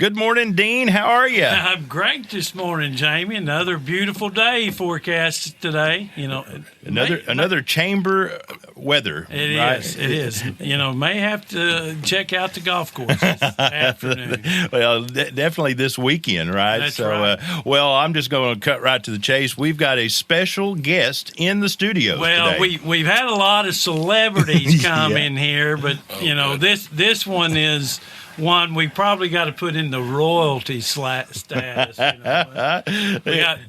Good morning, Dean. How are you? I'm great this morning, Jamie. Another beautiful day forecast today. Another chamber weather. It right? is. May have to check out the golf course this afternoon. Well, definitely this weekend, right? That's right. I'm just going to cut right to the chase. We've got a special guest in the studio today. We've had a lot of celebrities come in here, but this one is one we probably got to put in the royalty status.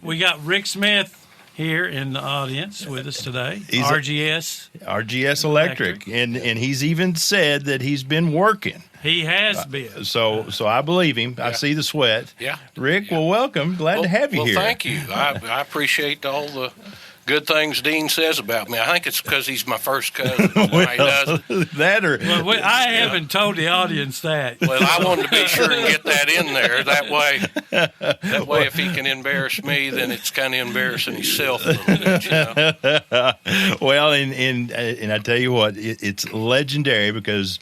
We got Rick Smith here in the audience with us today. He's RGS Electric, and he's even said that he's been working. He has been. So I believe him. Yeah. I see the sweat. Yeah. Rick, well, welcome. Glad to have you here. Well, thank you. I appreciate all the good things Dean says about me. I think it's because he's my first cousin. I haven't told the audience that. Well, I wanted to be sure to get that in there. That way, if he can embarrass me, then it's kind of embarrassing himself a little bit. Well, and I tell you what, it's legendary because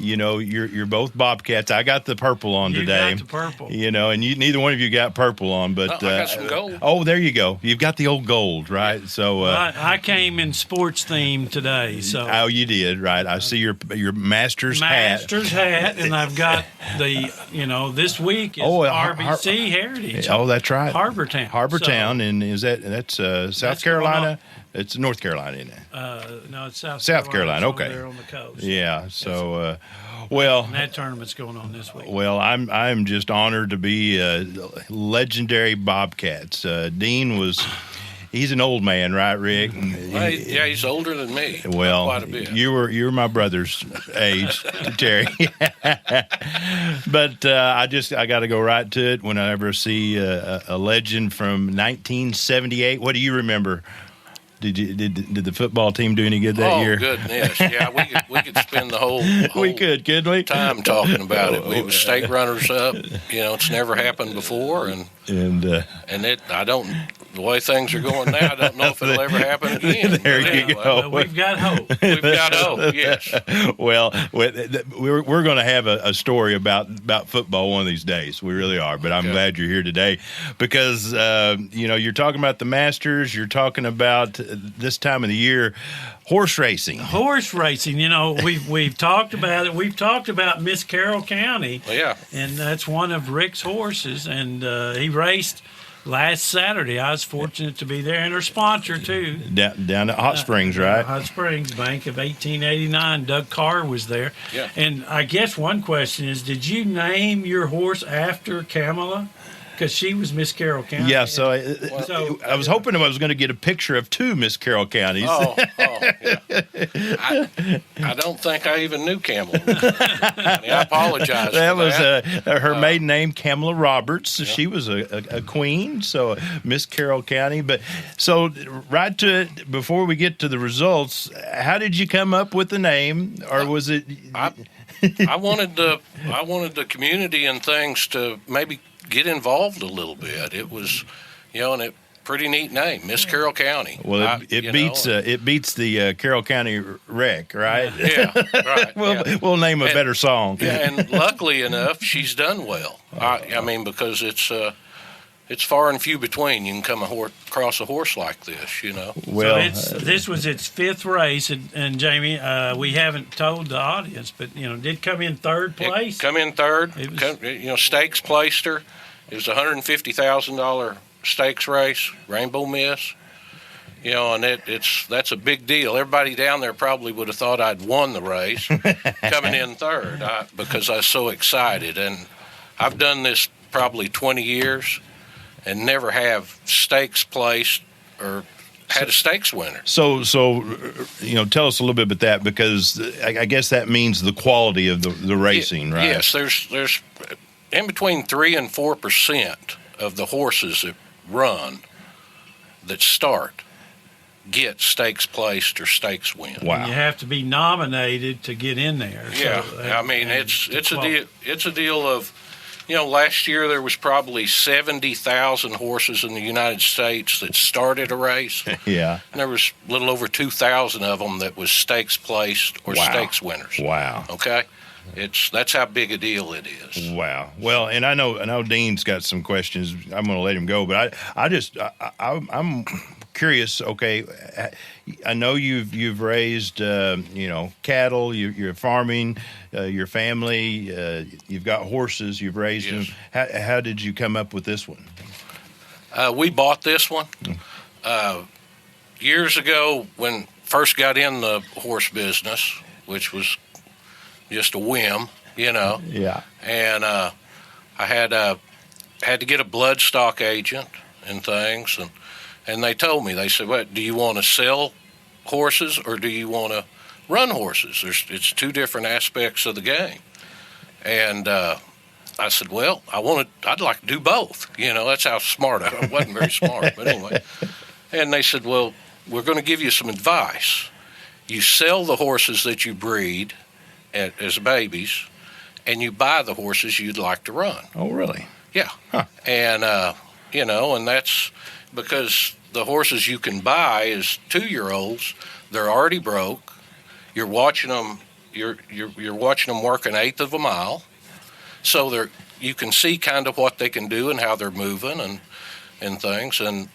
you're both Bobcats. I got the purple on today. You got the purple. And neither one of you got purple on, but I got some gold. Oh, there you go. You've got the old gold, right? So I came in sports theme today. So you did, right? I see your Masters hat, and I've got the this week is RBC Heritage. Oh, that's right. Harbortown, and that's South Carolina. It's North Carolina, isn't it? No, it's South Carolina. Okay, there on the coast. Yeah. So, and that tournament's going on this week. Well, I'm just honored to be legendary Bobcats. Dean he's an old man, right, Rick? Yeah, he's older than me. Well, quite a bit. You're my brother's age, Terry. But I got to go right to it. Whenever I see a legend from 1978, what do you remember? Did the football team do any good that year? Oh, goodness. Yeah, we could spend the whole couldn't we? time talking about it. We were state runners up. It's never happened before, and the way things are going now, I don't know if it'll ever happen again. There you go. Well, we've got hope. We've got hope, yes. Well, we're going to have a story about football one of these days. We really are. But I'm glad you're here today because, you're talking about the Masters. You're talking about this time of the year, horse racing. We've talked about it. We've talked about Miss Carroll County. Well, yeah. And that's one of Rick's horses. And he raced last Saturday. I was fortunate to be there, and her sponsor, too. Down at Hot Springs, right? Hot Springs, Bank of 1889. Doug Carr was there. Yeah. And I guess one question is, did you name your horse after Kamala? Because she was Miss Carroll County. Yeah, so I was hoping I was going to get a picture of two Miss Carroll counties. Oh, yeah. I don't think I even knew Kamala. I apologize. That was her maiden name, Kamala Roberts. Yeah. She was a queen, so Miss Carroll County. But so right to it, before we get to the results, how did you come up with the name, or was it? I wanted the community and things to maybe get involved a little bit. It was, and a pretty neat name, Miss Carroll County. Well, it beats the Carroll County wreck, right? Yeah, right. We'll name a better song. Yeah, and luckily enough, she's done well. I mean, because it's far and few between you can come across a horse like this, Well, so this was its fifth race, and Jamie, we haven't told the audience, but did come in third place. Come in third. Stakes placed her. It was a $150,000 stakes race, Rainbow Miss. And that's a big deal. Everybody down there probably would have thought I'd won the race, coming in third, because I was so excited. And I've done this probably 20 years. And never have stakes placed or had a stakes winner. So tell us a little bit about that, because I guess that means the quality of the racing, right? Yes, there's in between 3 and 4% of the horses that run that start get stakes placed or stakes win. Wow! You have to be nominated to get in there. Yeah, it's a deal of. Last year there was probably 70,000 horses in the United States that started a race. Yeah. And there was a little over 2,000 of them that was stakes placed or stakes winners. Wow. Okay? That's how big a deal it is. Wow. Well, and I know Dean's got some questions. I'm going to let him go, but I'm curious. Okay, I know you've raised cattle. You're farming. Your family. You've got horses. You've raised Yes. them. How did you come up with this one? We bought this one years ago when first got in the horse business, which was just a whim, Yeah. And I had to get a bloodstock agent and things, and they told me, they said, "What do you want to sell horses or do you want to run horses? It's two different aspects of the game." And I said, "Well, I'd like to do both." That's how smart I wasn't very smart, but anyway. And they said, "Well, we're going to give you some advice. You sell the horses that you breed as babies, and you buy the horses you'd like to run." Oh, really? Yeah. Huh. And, and that's because the horses you can buy is 2-year-olds. They're already broke. You're watching them. You're watching them work an eighth of a mile. So you can see kind of what they can do and how they're moving and things. And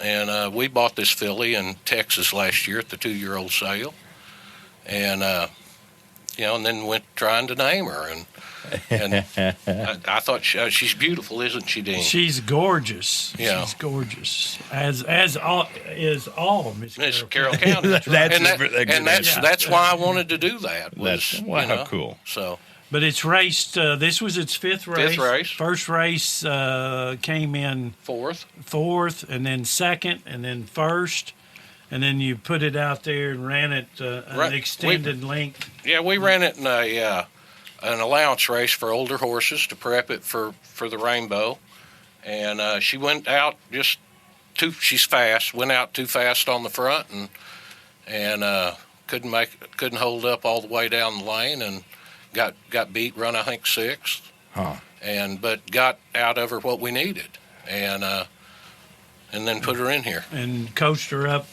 we bought this filly in Texas last year at the 2-year-old sale. And, and then went trying to name her. And I thought she's beautiful, isn't she, Dean? She's gorgeous. Yeah. She's gorgeous. As all is all Miss Carroll Carroll County. That's that's why I wanted to do that. How cool. So, But it's raced. This was its fifth race. Fifth race. First race came in fourth, and then second, and then first, and then you put it out there and ran it an extended length. Yeah, we ran it in an allowance race for older horses to prep it for the Rainbow, and she went out she's fast. Went out too fast on the front and couldn't hold up all the way down the lane and got beat. Run I think sixth. Huh. But got out of her what we needed and then put her in here and coached her up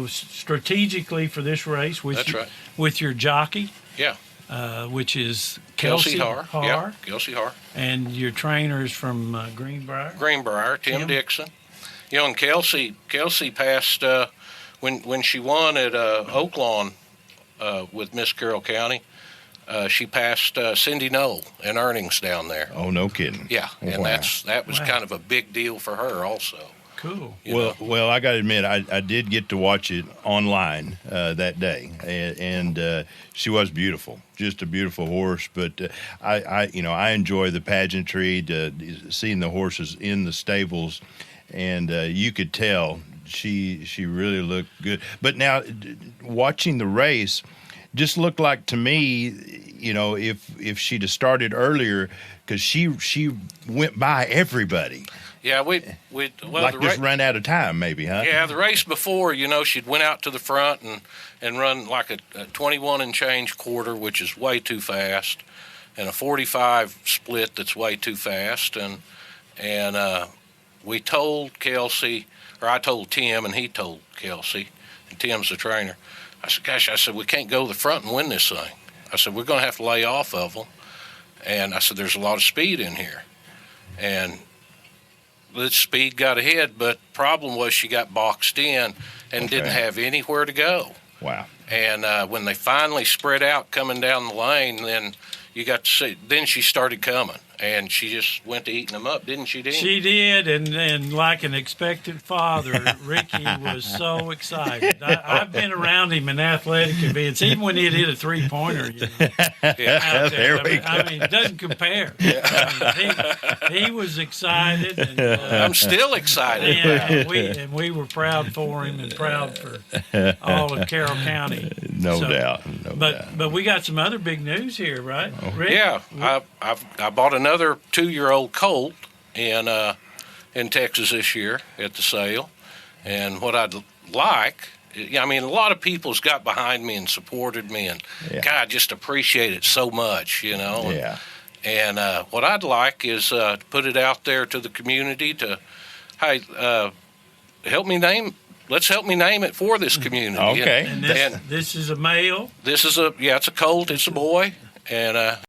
strategically for this race with your jockey. Yeah. Which is Kelsey Har. Yeah, Kelsey Har. And your trainer is from Greenbrier. Tim Dixon. And Kelsey passed when she won at Oaklawn with Miss Carroll County. She passed Cindy Knoll in earnings down there. Oh, no kidding. Yeah, and wow. that was kind of a big deal for her also. Cool. Well, I got to admit, I did get to watch it online that day, and she was beautiful, just a beautiful horse. But I enjoy the pageantry, seeing the horses in the stables, and you could tell she really looked good. But now, watching the race, just looked like to me, if she'd have started earlier, because she went by everybody. Yeah, just run out of time, maybe, huh? Yeah, the race before, she'd went out to the front and run like a 21 and change quarter, which is way too fast, and a 45 split that's way too fast, and we told Kelsey, or I told Tim, and he told Kelsey, and Tim's the trainer. I said, "Gosh," we can't go to the front and win this thing. I said, "We're going to have to lay off of them," and I said, "There's a lot of speed in here," and the speed got ahead, but problem was she got boxed in and didn't have anywhere to go. Wow. And when they finally spread out coming down the lane, then you got to see, then she started coming, and she just went to eating them up, didn't she, Dean? She did, and like an expectant father, Ricky was so excited. I've been around him in athletic events, even when he'd hit a three-pointer. Yeah, there we go. I mean, it doesn't compare. He was excited. And, I'm still excited. And we were proud for him and proud for all of Carroll County. No doubt. But we got some other big news here, right, Rick? Yeah, I bought another 2-year-old colt in Texas this year at the sale, and what I'd like, a lot of people's got behind me and supported me, and God, just appreciate it so much, Yeah. And what I'd like is to put it out there to the community to, hey, let's help me name it for this community. Okay. And this is a male. It's a colt. It's a boy, and